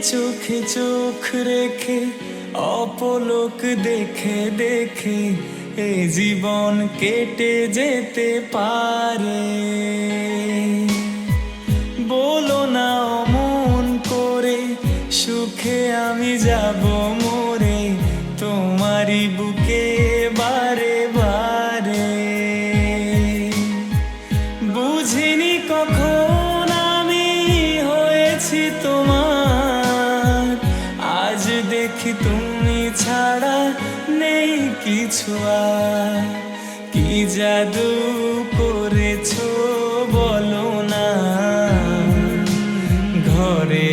চোখে চোখ রেখে অপলক দেখে দেখে এ জীবন কেটে যেতে পারে। বলো না অমন করে, সুখে আমি যাব মরে তোমারই বুকে বারে বারে। বুঝিনি কখন আমি হয়েছি তোমার, আজ দেখি তুমি ছাড়া নেই কিছু আর। কি জাদু করেছো বলো না, ঘরে